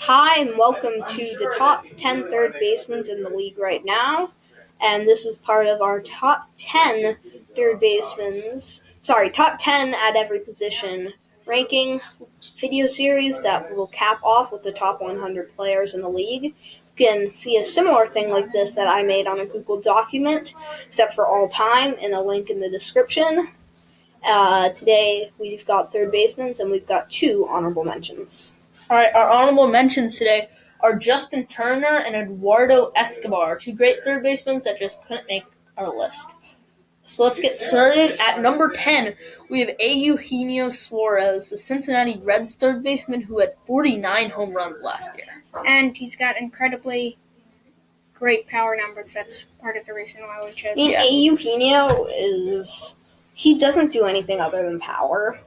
Hi, and welcome to the top 10 third basemen in the league right now. And this is part of our top 10 top 10 at every position ranking video series that will cap off with the top 100 players in the league. You can see a similar thing like this that I made on a Google document, except for all time, and a link in the description. Today, we've got third basemen, and we've got two honorable mentions. All right, our honorable mentions today are Justin Turner and Eduardo Escobar, two great third basemen that just couldn't make our list. So let's get started. At number 10, we have Eugenio Suarez, the Cincinnati Reds third baseman who had 49 home runs last year. And he's got incredibly great power numbers. That's part of the reason why we chose him. Eugenio he doesn't do anything other than power.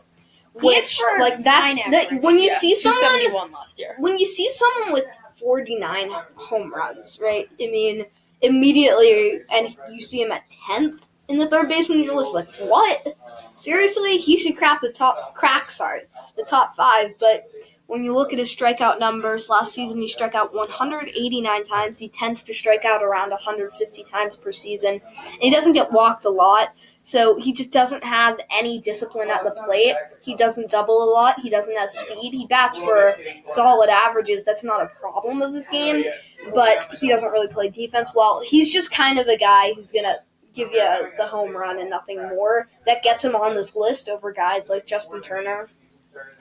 When you see someone 271 last year. When you see someone with 49 home runs, right? I mean, immediately, and you see him at 10th in the third baseman, you're just like, what? Seriously, he should crack the top 5. But when you look at his strikeout numbers, last season he struck out 189 times. He tends to strike out around 150 times per season. And he doesn't get walked a lot. So he just doesn't have any discipline at the plate. He doesn't double a lot. He doesn't have speed. He bats for solid averages. That's not a problem of his game, but he doesn't really play defense well. He's just kind of a guy who's going to give you the home run and nothing more. That gets him on this list over guys like Justin Turner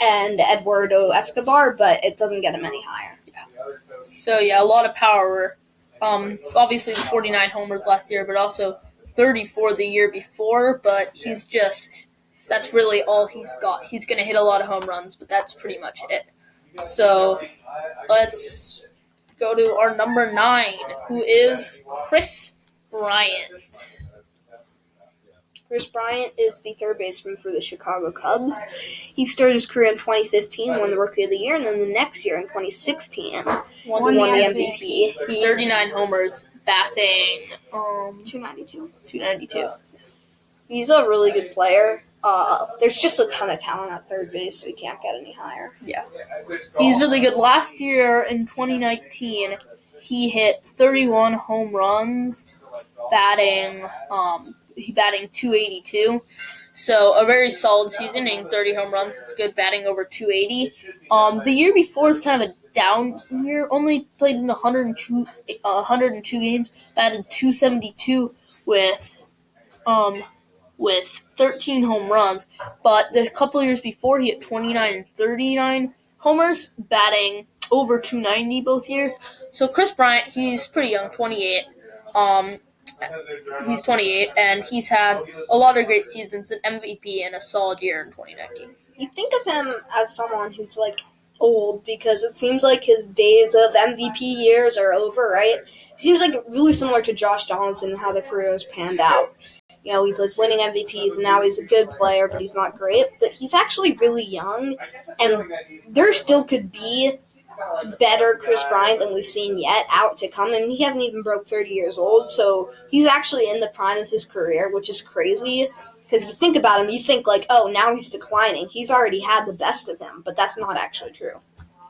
and Eduardo Escobar, but it doesn't get him any higher. So, a lot of power. Obviously, the 49 homers last year, but also 34 the year before, but that's really all he's got. He's going to hit a lot of home runs, but that's pretty much it. So let's go to our number 9, who is Kris Bryant. Kris Bryant is the third baseman for the Chicago Cubs. He started his career in 2015, won the Rookie of the Year, and then the next year in 2016, won the MVP. 39 homers. Batting 292. He's a really good player. There's just a ton of talent at third base, so he can't get any higher. Yeah. He's really good. Last year in 2019, he hit 31 home runs, batting 282. So a very solid season, hitting 30 home runs. It's good, batting over 280. The year before is kind of a down year. Only played in 102 games, batted 272 with 13 home runs. But the couple of years before, he hit 29 and 39 homers, batting over 290 both years. So Kris Bryant, he's pretty young, 28. He's 28, and he's had a lot of great seasons, an MVP, and a solid year in 2019. You think of him as someone who's old, because it seems like his days of MVP years are over, right? It seems like really similar to Josh Donaldson and how the career has panned out. You know, he's winning MVPs, and now he's a good player, but he's not great. But he's actually really young, and there still could be better Kris Bryant than we've seen yet out to come. I mean, he hasn't even broke 30 years old, so he's actually in the prime of his career, which is crazy. Because you think about him, you think now he's declining. He's already had the best of him, but that's not actually true.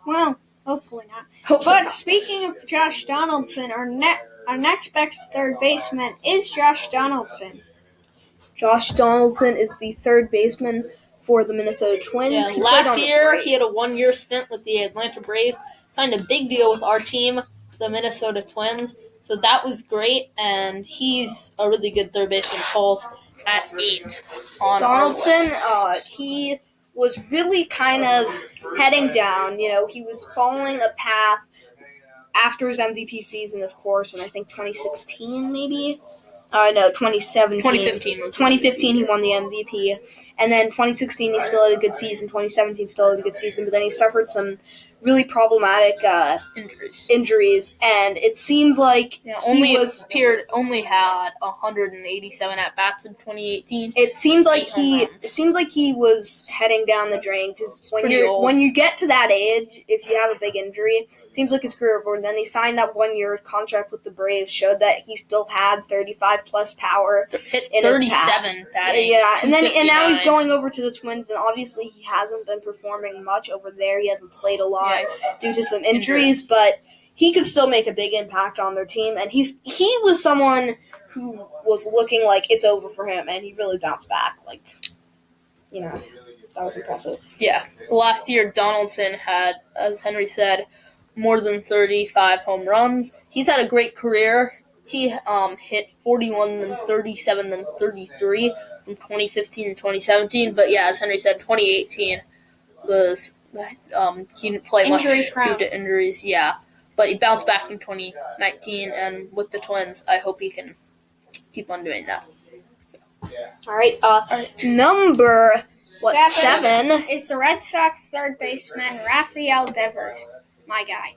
Well, hopefully not. Speaking of Josh Donaldson, our next best third baseman is Josh Donaldson. Josh Donaldson is the third baseman for the Minnesota Twins. Yeah, last year, he had a 1-year stint with the Atlanta Braves, signed a big deal with our team, the Minnesota Twins. So that was great, and he's a really good third baseman. Falls at 8 on Donaldson, he was really kind of heading down. You know, he was following a path after his MVP season, of course, and I think 2016 maybe. 2017. 2015 he won the MVP. And then 2016 he still had a good season. 2017 still had a good season. But then he suffered some really problematic injuries. And it seemed like only had 187 at-bats in 2018. It seemed like he was heading down the drain. Because when you get to that age, if you have a big injury, it seems like his career over. And then he signed that 1-year contract with the Braves, showed that he still had 35-plus power. Hit in 37 batting. Yeah, and now he's going over to the Twins, and obviously he hasn't been performing much over there. He hasn't played a lot. due to some injuries, but he could still make a big impact on their team. And he was someone who was looking like it's over for him, and he really bounced back. Like, that was impressive. Yeah. Last year, Donaldson had, as Henry said, more than 35 home runs. He's had a great career. He hit 41, then 37, then 33 from 2015 to 2017. But yeah, as Henry said, 2018 was he didn't play much due to injuries. Yeah, but he bounced back in 2019, and with the Twins, I hope he can keep on doing that. So. All right. Number 7 is the Red Sox third baseman Rafael Devers, my guy.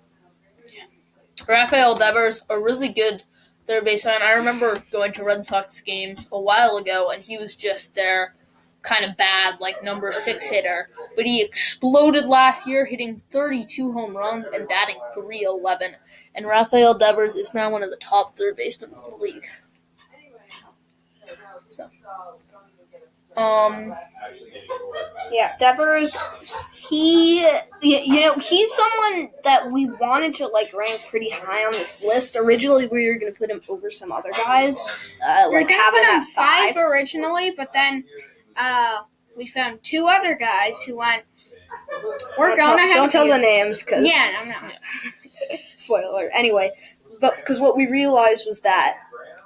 Rafael Devers, a really good third baseman. I remember going to Red Sox games a while ago, and he was just their kind of bad, like, number 6 hitter. But he exploded last year, hitting 32 home runs and batting .311. And Rafael Devers is now one of the top third basemen in the league. So, yeah, Devers, he's someone that we wanted to rank pretty high on this list. Originally, we were going to put him over some other guys. We were going to put him 5 originally, but then we found 2 other guys who went. Don't tell the names, because I'm not. Spoiler. Anyway, but because what we realized was that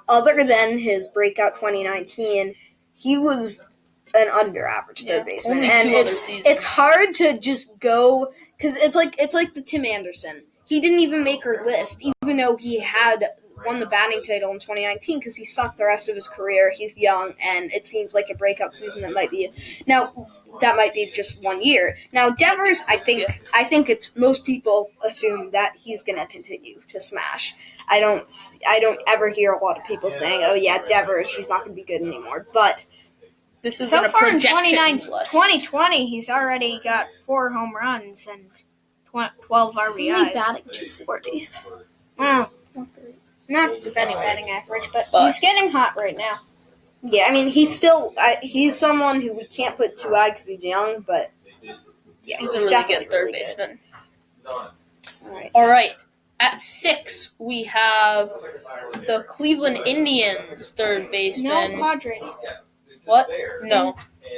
other than his breakout 2019, he was an under-average third baseman, only and 2 other seasons. It's hard to just go because it's like the Tim Anderson. He didn't even make our list, even though he had won the batting title in 2019 because he sucked the rest of his career. He's young, and it seems like a breakout season that might be just 1 year. Now Devers, I think it's most people assume that he's going to continue to smash. I don't ever hear a lot of people saying, "Oh yeah, Devers, he's not going to be good anymore." But this is so far in 2020, he's already got 4 home runs and 12 RBIs. He's only batting .240. Well, not the best batting average, but he's getting hot right now. Yeah, I mean, he's someone who we can't put too high because he's young, but yeah, he's a really good third baseman. All right. At 6, we have the Cleveland Indians third baseman. No, Padres. What? No.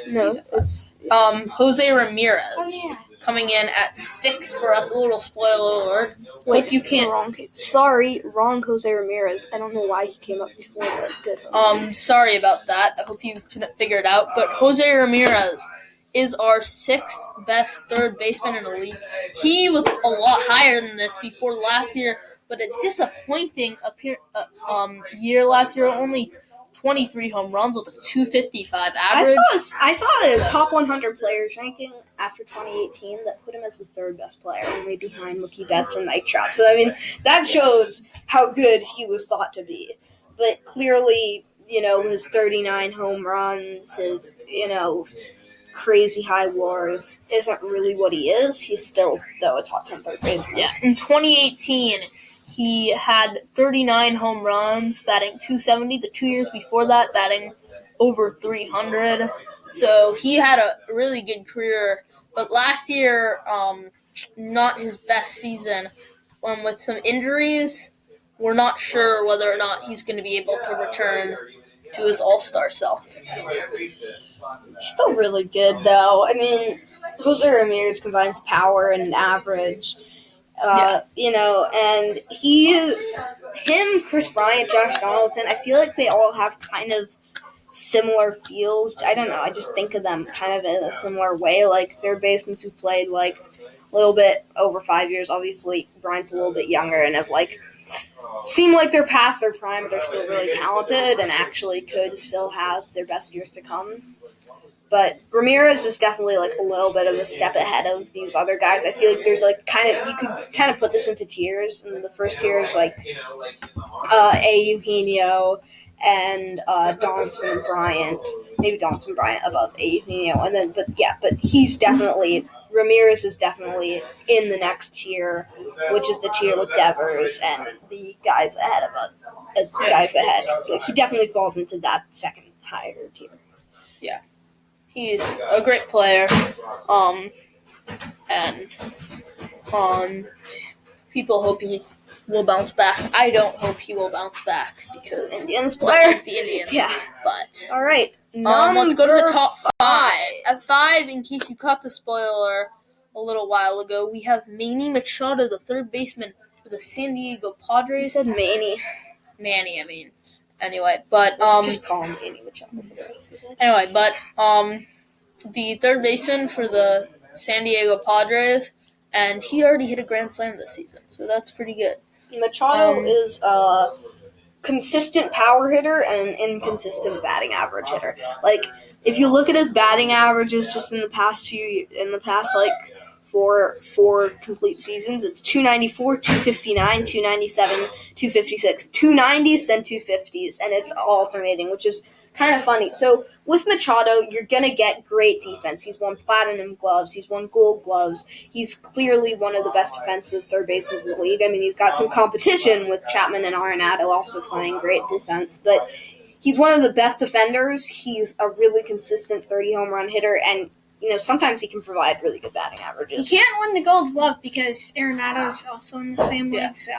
It's Jose Ramirez. Oh, yeah. Coming in at 6 for us. A little spoiler alert. Wait, Hope you can't. Wrong Jose Ramirez. I don't know why he came up before that. Good. Sorry about that. I hope you couldn't figure it out. But Jose Ramirez is our 6th best third baseman in the league. He was a lot higher than this before last year, but a disappointing year last year. Only 23 home runs with a .255 average. I saw the top 100 players ranking after 2018 that put him as the 3rd best player, only behind Mookie Betts and Mike Trout. So, I mean, that shows how good he was thought to be. But clearly, his 39 home runs, his, crazy high WARs isn't really what he is. He's still, though, a top 10 third baseman. Yeah, in 2018, he had 39 home runs, batting .270. The 2 years before that, batting over .300. So he had a really good career. But last year, not his best season. With some injuries, we're not sure whether or not he's going to be able to return to his all-star self. He's still really good, though. I mean, Jose Ramirez combines power and average. And Chris Bryant, Josh Donaldson, I feel like they all have kind of similar feels. I don't know. I just think of them kind of in a similar way, like third basemen who played a little bit over 5 years. Obviously, Bryant's a little bit younger and have seem like they're past their prime, but they're still really talented and actually could still have their best years to come. But Ramirez is definitely a little bit of a step ahead of these other guys. I feel like there's you could kind of put this into tiers, and the first tier is Eugenio and Donaldson and Bryant. Maybe Donaldson and Bryant above Eugenio, and then but he's definitely Ramirez is definitely in the next tier, which is the tier with Devers and the guys ahead of us. He definitely falls into that second higher tier. Yeah. He's a great player, and People hope he will bounce back. I don't hope he will bounce back because Indians player. The Indians. Yeah. But All right. let's go to the top 5. 5. At 5, in case you caught the spoiler a little while ago, we have Manny Machado, the third baseman for the San Diego You Padres. said Manny. Manny, I mean. Anyway, but Let's just call him Manny Machado for the rest of it. anyway, but the third baseman for the San Diego Padres, and he already hit a grand slam this season, so that's pretty good. Machado is a consistent power hitter and an inconsistent batting average hitter. Like, if you look at his batting averages just in the past like four complete seasons, it's 294, 259, 297, 256, 290s, then 250s, and it's alternating, which is kind of funny. So with Machado, you're going to get great defense. He's won platinum gloves. He's won gold gloves. He's clearly one of the best defensive third basemen in the league. I mean, he's got some competition with Chapman and Arenado also playing great defense, but he's one of the best defenders. He's a really consistent 30 home run hitter, and sometimes he can provide really good batting averages. He can't win the Gold Glove because Arenado's also in the same league, so.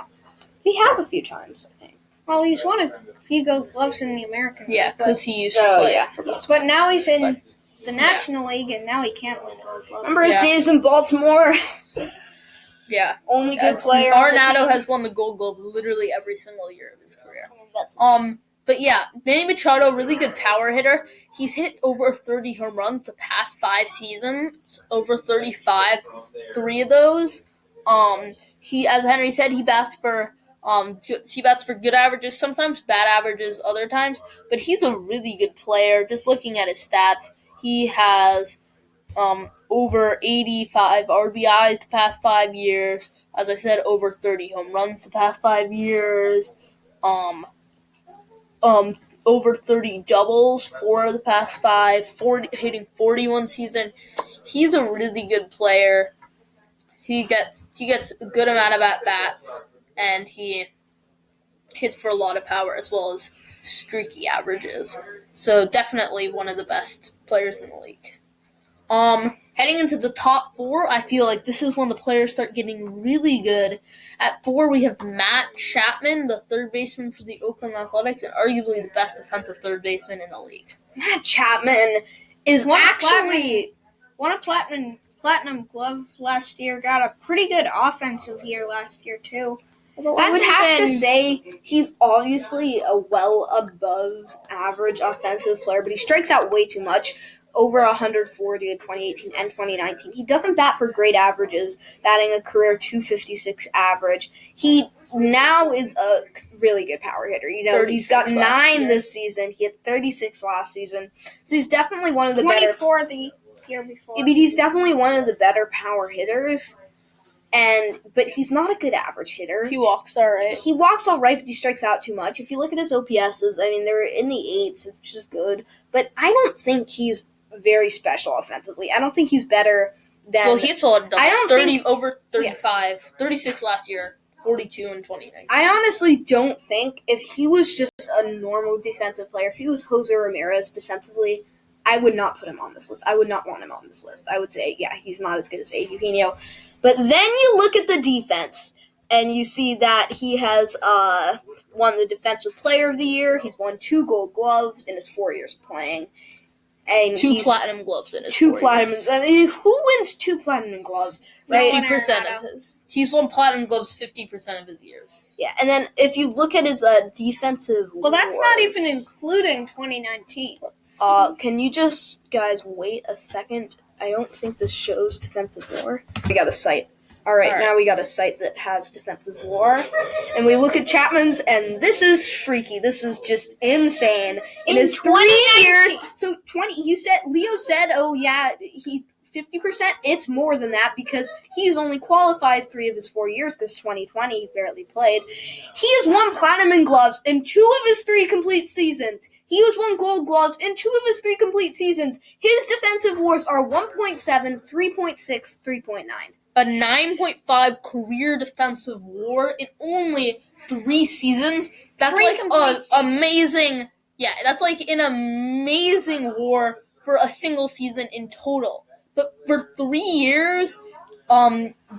He has a few times, I think. Well, he's won a few Gold Gloves in the American League. Yeah, because he used to play for both. But now he's in the National League, and now he can't win Gold Gloves. Remember his days in Baltimore? Yeah. Only good player. Arenado has won the Gold Glove literally every single year of his career. But yeah, Manny Machado, really good power hitter. He's hit over 30 home runs the past 5 seasons, over 35, 3 of those. He, as Henry said, he bats for good averages, sometimes bad averages other times, but he's a really good player. Just looking at his stats, he has over 85 RBIs the past 5 years. As I said, over 30 home runs the past 5 years. Over 30 doubles for the past 5, hitting 41 season. He's a really good player. He gets a good amount of at-bats, and he hits for a lot of power as well as streaky averages. So definitely one of the best players in the league. Heading into the top 4, I feel like this is when the players start getting really good. At 4, we have Matt Chapman, the third baseman for the Oakland Athletics, and arguably the best defensive third baseman in the league. Matt Chapman is won a platinum glove last year. Got a pretty good offensive year last year too. I would have to say he's obviously a well above average offensive player, but he strikes out way too much. Over 140 in 2018 and 2019. He doesn't bat for great averages, batting a career 256 average. He now is a really good power hitter. He's got 9 this season. He had 36 last season. So he's definitely one of the 24 the year before. I mean, he's definitely one of the better power hitters. But he's not a good average hitter. He walks all right. He walks all right, but he strikes out too much. If you look at his OPSs, I mean, they're in the 8s, which is good. But I don't think he's very special offensively. I don't think he's better than... Well, he hits a lot of doubles. I don't think... Over 35. Yeah. 36 last year. 42 in 2019. I honestly don't think if he was just a normal defensive player, if he was Jose Ramirez defensively, I would not put him on this list. I would not want him on this list. I would say, yeah, he's not as good as Eugenio. But then you look at the defense, and you see that he has won the Defensive Player of the Year. He's won 2 Gold Gloves in his 4 years playing. And 2 platinum gloves in his 2 platinum. I mean, who wins 2 platinum gloves? Right? 50% of his. He's won platinum gloves 50% of his years. Yeah, and then if you look at his defensive. Well, that's not even including 2019. Can you just guys wait a second? I don't think this shows defensive WAR. We got a site. All right, now we got a site that has defensive WAR. And we look at Chapman's, and this is freaky. This is just insane. In his 3 years, so 20, Leo said, oh yeah, he 50%. It's more than that because he's only qualified 3 of his 4 years because 2020 he's barely played. He has won platinum gloves in 2 of his 3 complete seasons. He has won gold gloves in 2 of his 3 complete seasons. His defensive WARs are 1.7, 3.6, 3.9. A 9.5 career defensive WAR in only 3 seasons. That's like amazing. Yeah, that's like an amazing WAR for a single season in total. But for 3 years,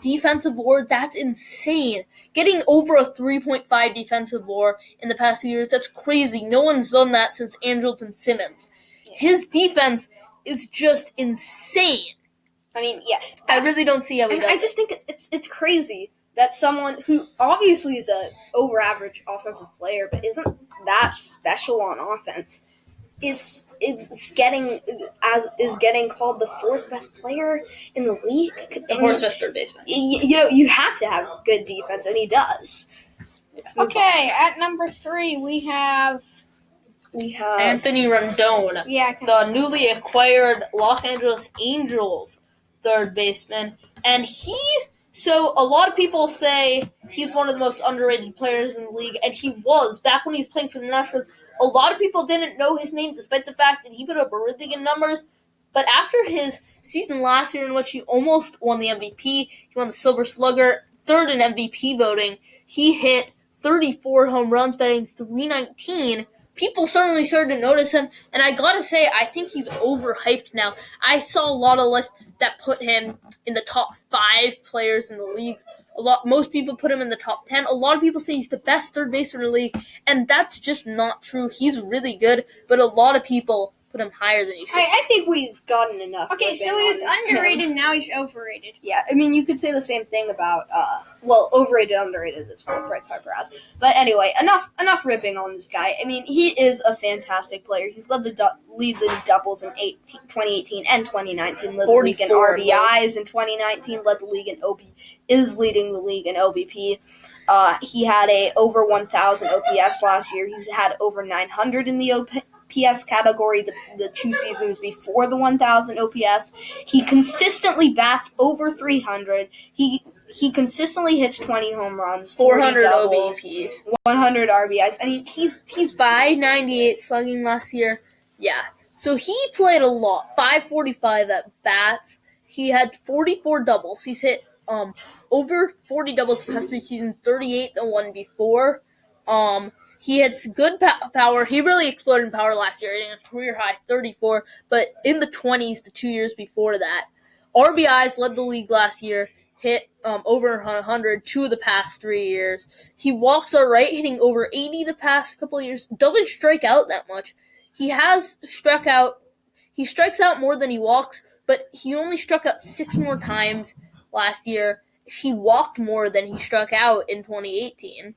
defensive WAR, that's insane. Getting over a 3.5 defensive WAR in the past few years, that's crazy. No one's done that since Andrelton Simmons. His defense is just insane. I mean, yeah. I really don't see how he does I just think it's crazy that someone who obviously is a over-average offensive player, but isn't that special on offense, is getting called the fourth best player in the league. The fourth best third baseman. You have to have good defense, and he does. Okay, at number 3 we have Anthony Rendon, the newly acquired Los Angeles Angels third baseman, and so a lot of people say he's one of the most underrated players in the league, and he was back when he was playing for the Nationals. A lot of people didn't know his name, despite the fact that he put up really good numbers. But after his season last year, in which he almost won the MVP, he won the Silver Slugger, third in MVP voting, he hit 34 home runs, batting .319. People suddenly started to notice him, and I gotta say, I think he's overhyped now. I saw a lot of lists that put him in the top 5 players in the league. Most people put him in the top 10. A lot of people say he's the best third baseman in the league, and that's just not true. He's really good, but a lot of people put him higher than he should. I think we've gotten enough. Okay, so he was underrated, now he's overrated. Yeah, I mean, you could say the same thing about, overrated, underrated as well, Bright Side Brass. But anyway, enough ripping on this guy. I mean, he is a fantastic player. He's led the lead doubles in 2018 and 2019, led the league in RBIs in 2019, led the league in is leading the league in OBP. He had a over 1,000 OPS last year. He's had over 900 in the OPS category the 2 seasons before the 1,000 OPS. He consistently bats over 300. He consistently hits 20 home runs, 400 doubles, OBPs, 100 RBIs. I mean, he's .598 slugging last year. Yeah, so he played a lot. .545 at bats. He had 44 doubles. He's hit over 40 doubles the past 3 seasons, 38 the one before. He hits good power. He really exploded in power last year, hitting a career high 34, but in the 20s the 2 years before that. RBIs led the league last year, hit over 100 2 of the past 3 years. He walks all right, hitting over 80 the past couple of years. Doesn't strike out that much. He strikes out more than he walks, but he only struck out 6 more times last year. He walked more than he struck out in 2018.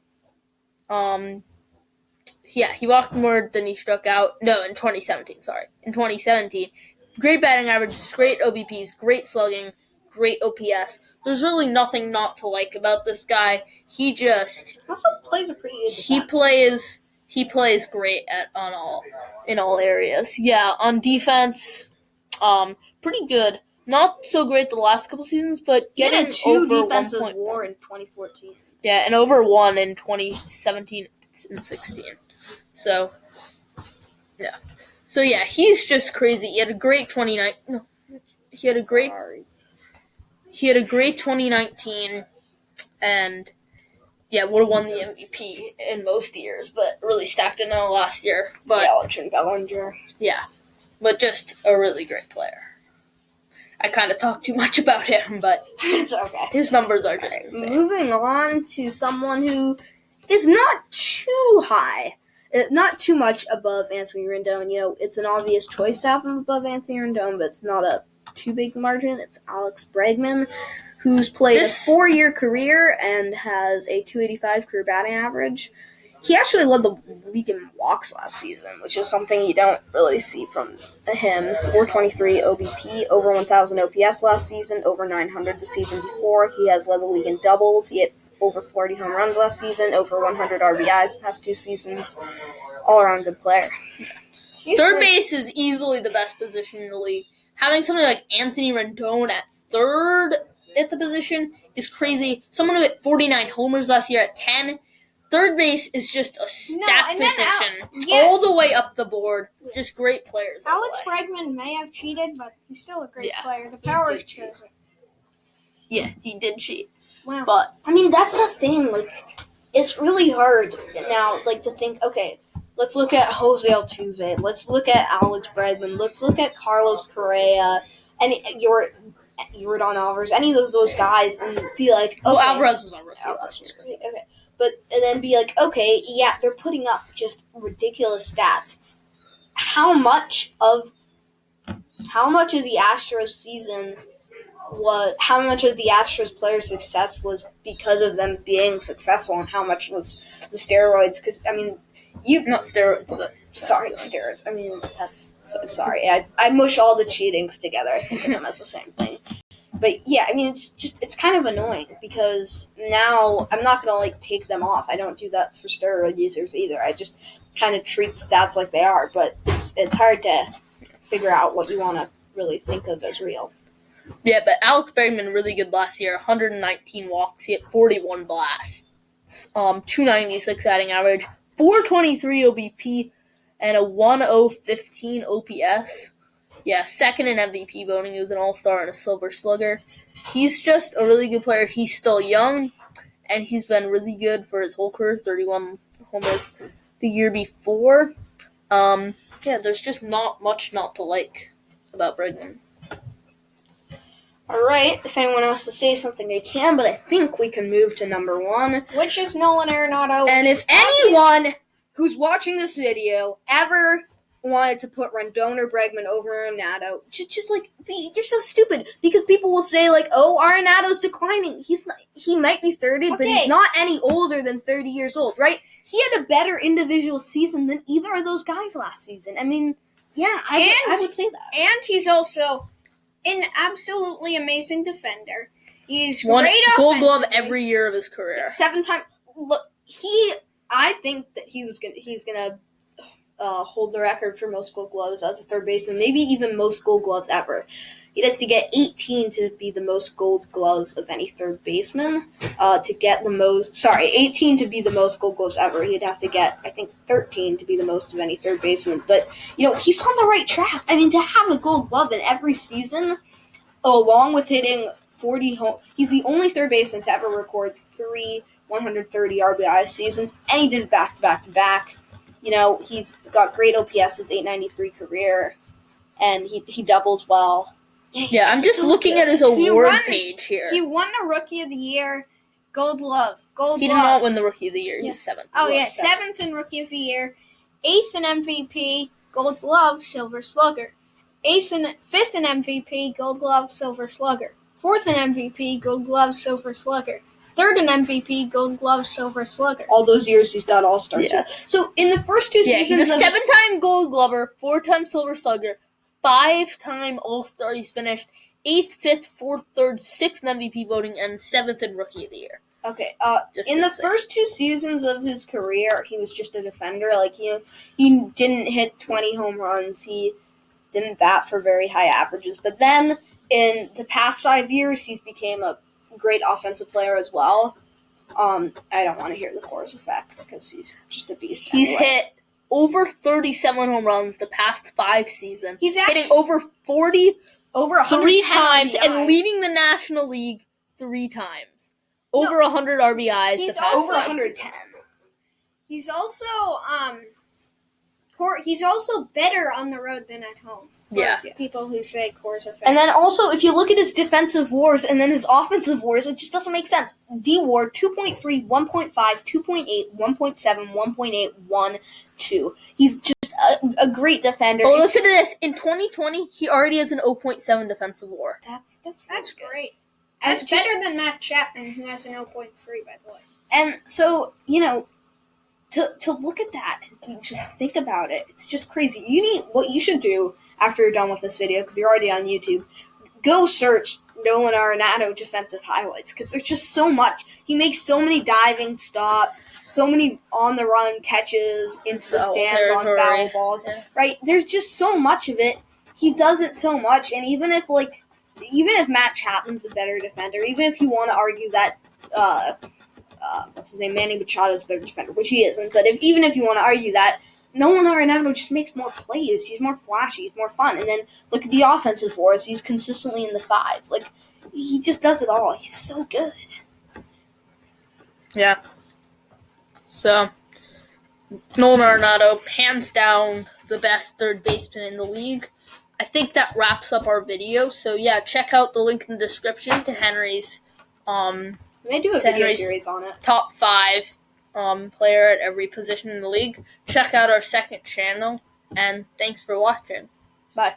He walked more than he struck out. No, in 2017, sorry. In 2017. Great batting averages, great OBPs, great slugging, great OPS. There's really nothing not to like about this guy. He just also plays a pretty good defense. He plays great in all areas. Yeah, on defense, pretty good. Not so great the last couple seasons, but getting a 2 over defensive 1.1 WAR in 2014. Yeah, and over 1 in 2017 and 16. So, yeah. So yeah, he's just crazy. He had a great 2019, and yeah, would have won the MVP in most years, but really stacked it out last year. But Bellinger. Yeah, but just a really great player. I kind of talked too much about him, but it's okay. His numbers are just insane. Moving on to someone who is not too high. Not too much above Anthony Rendon. You know, it's an obvious choice to have him above Anthony Rendon, but it's not a too big margin. It's Alex Bregman, who's played a 4-year career and has a .285 career batting average. He actually led the league in walks last season, which is something you don't really see from him. 423 OBP, over 1,000 OPS last season, over 900 the season before. He has led the league in doubles. He hit over 40 home runs last season, over 100 RBIs the past 2 seasons. All-around good player. Third base is easily the best position in the league. Having somebody like Anthony Rendon at third at the position is crazy. Someone who hit 49 homers last year at 10. Third base is just a stacked position all the way up the board. Just great players. Alex Bregman may have cheated, but he's still a great player. The power shows it. Yeah, he did cheat. Wow. But I mean, that's the thing. Like, it's really hard now, like, to think, okay, let's look at Jose Altuve. Let's look at Alex Bregman. Let's look at Carlos Correa. Yordan Alvarez, any of those guys, and be like, okay. Well, Alvarez was on rookie last year. Okay. And then be like, okay, yeah, they're putting up just ridiculous stats. How much of the Astros season how much of the Astros players' success was because of them being successful, and how much was the steroids? Because, I mean, not steroids. Steroids. I mean, that's sorry. I mush all the cheatings together. I think of them as the same thing. But yeah, I mean, it's kind of annoying because now I'm not gonna like take them off. I don't do that for steroid users either. I just kind of treat stats like they are. But it's hard to figure out what you want to really think of as real. Yeah, but Alex Bregman really good last year. 119 walks. He had 41 blasts. 296 batting average. 423 OBP. And a 1015 OPS. Yeah, second in MVP voting. He was an all-star and a silver slugger. He's just a really good player. He's still young. And he's been really good for his whole career. 31 homers the year before. Yeah, there's just not much not to like about Bregman. All right, if anyone wants to say something, they can, but I think we can move to number 1. Which is Nolan Arenado. And if anyone who's watching this video ever wanted to put Rendon or Bregman over Arenado, just like, you're so stupid. Because people will say, like, oh, Arenado's declining. He might be 30, but he's not any older than 30 years old, right? He had a better individual season than either of those guys last season. I mean, yeah, I would say that. And he's also an absolutely amazing defender. He's won great Gold Glove offensively. every year of his career. 7 times. Look, I think that he's gonna hold the record for most Gold Gloves as a third baseman, maybe even most Gold Gloves ever. He'd have to get 18 to be the most Gold Gloves of any third baseman. 18 to be the most Gold Gloves ever. He'd have to get, I think, 13 to be the most of any third baseman. But, he's on the right track. I mean, to have a Gold Glove in every season, along with hitting 40 home, he's the only third baseman to ever record 3 130 RBI seasons, and he did it back-to-back-to-back. He's got great OPS, his 893 career, and he doubles well. Yeah, I'm just looking at his award page here. He won the Rookie of the Year, Gold Glove. He did not win the Rookie of the Year. He was 7th. Oh, yeah, 7th in Rookie of the Year, 8th in MVP, Gold Glove, Silver Slugger. 5th in MVP, Gold Glove, Silver Slugger. 4th in MVP, Gold Glove, Silver Slugger. 3rd in MVP, Gold Glove, Silver Slugger. All those years he's got All-Star too. So in the first 2 seasons, he's a 7-time Gold Glover, 4-time Silver Slugger, 5-time All-Star. He's finished 8th, 5th, 4th, 3rd, 6th in MVP voting, and 7th in Rookie of the Year. Okay. In the first 2 seasons of his career, he was just a defender. Like he didn't hit 20 home runs. He didn't bat for very high averages. But then in the past 5 years, he's became a great offensive player as well. I don't want to hear the chorus effect because he's just a beast. He's hit over 37 home runs the past 5 seasons. He's hitting over 40 103 times RBIs. and leading the National League 3 times. Over 100 RBIs the past over 5 110. He's also he's also better on the road than at home. Yeah. People who say cores are fast. And then also, if you look at his defensive WARs and then his offensive WARs, it just doesn't make sense. D-WAR, 2.3, 1.5, 2.8, 1.7, 1.8, 1.2. He's just a great defender. Well, listen to this. In 2020, he already has an 0.7 defensive WAR. That's great. That's better than Matt Chapman, who has an 0.3, by the way. And so, to look at that and just think about it, it's just crazy. What you should do after you're done with this video, because you're already on YouTube, go search Nolan Arenado defensive highlights, because there's just so much. He makes so many diving stops, so many on-the-run catches into the stands on foul balls, right? There's just so much of it. He does it so much, and even if Matt Chapman's a better defender, even if you want to argue that, Manny Machado's a better defender, which he isn't, but even if you want to argue that, Nolan Arenado just makes more plays. He's more flashy. He's more fun. And then look at the offensive WARs. He's consistently in the 5s. Like, he just does it all. He's so good. Yeah. So, Nolan Arenado, hands down, the best third baseman in the league. I think that wraps up our video. So yeah, check out the link in the description to Henry's We may do a video Henry's series on it. top 5 player at every position in the league. Check out our second channel, and thanks for watching. Bye.